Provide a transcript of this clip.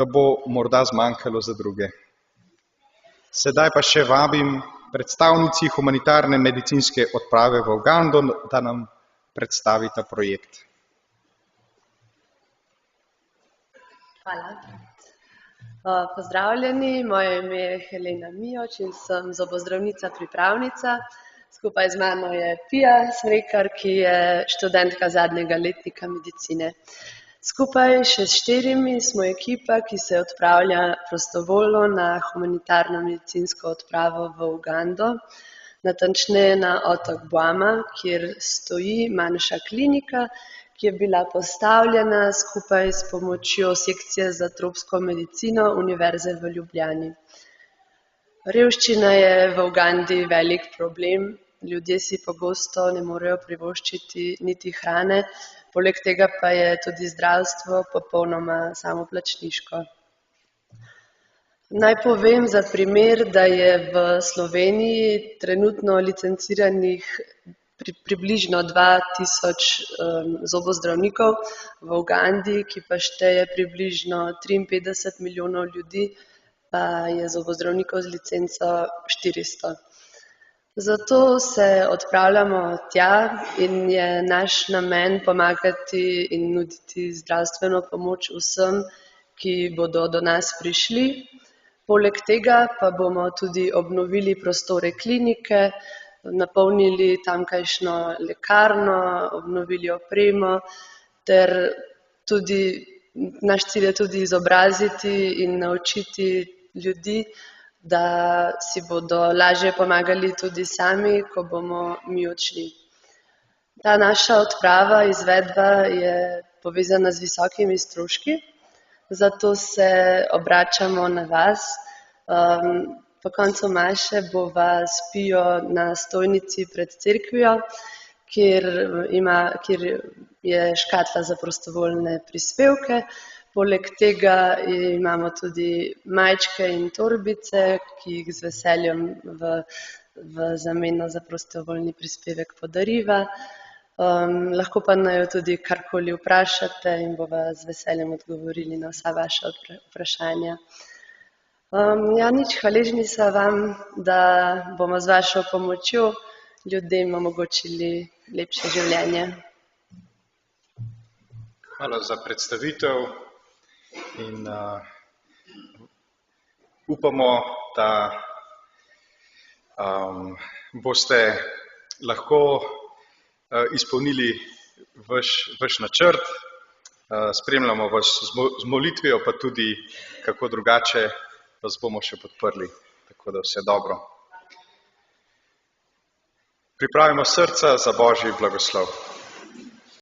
da bo morda zmanjkalo za druge. Sedaj pa še vabim predstavnici humanitarne medicinske odprave v Ugando, da nam predstavi ta projekt. Hvala. Pozdravljeni, moje ime je Helena Mijoč in sem zobozdravnica pripravnica. Skupaj z mano je Pija Smrekar, ki je študentka zadnjega letnika medicine. Skupaj še s 4 smo ekipa, ki se odpravlja prostovoljno na humanitarno medicinsko odpravo v Ugando, natančneje na otok Bwama, kjer stoji manjša klinika, ki je bila postavljena skupaj s pomočjo sekcije za tropsko medicino Univerze v Ljubljani. Revščina je v Ugandi velik problem, ljudje si pogosto ne morejo privoščiti niti hrane, poleg tega pa je tudi zdravstvo popolnoma samoplačniško. Naj povem za primer, da je v Sloveniji trenutno licenciranih približno 2000 zobozdravnikov, v Ugandi, ki pa šteje približno 53 milijonov ljudi, pa je zobozdravnikov z licenco 400. Zato se odpravljamo tja in je naš namen pomagati in nuditi zdravstveno pomoč vsem, ki bodo do nas prišli. Poleg tega pa bomo tudi obnovili prostore klinike, napolnili tamkajšnjo lekarno, obnovili opremo ter tudi naš cilj je tudi izobraziti in naučiti ljudi, da si bodo lažje pomagali tudi sami, ko bomo mi odšli. Ta naša odprava, izvedba je povezana z visokimi stroški, zato se obračamo na vas. Po koncu maše bova s Pijo na stojnici pred cerkvijo, kjer je škatla za prostovoljne prispevke. Poleg tega imamo tudi majčke in torbice, ki jih z veseljem v zameno za prostovoljni prispevek podariva. Lahko pa naju tudi karkoli vprašate in bova z veseljem odgovorili na vsa vaša vprašanja. Hvaležni so vam, da bomo z vašo pomočjo ljudem omogočili lepše življenje. Hvala za predstavitev in upamo, da boste lahko izpolnili vaš načrt. Spremljamo vas z molitvijo, pa tudi kako drugače vas bomo še podprli, tako da vse dobro. Pripravimo srca za Božji blagoslov.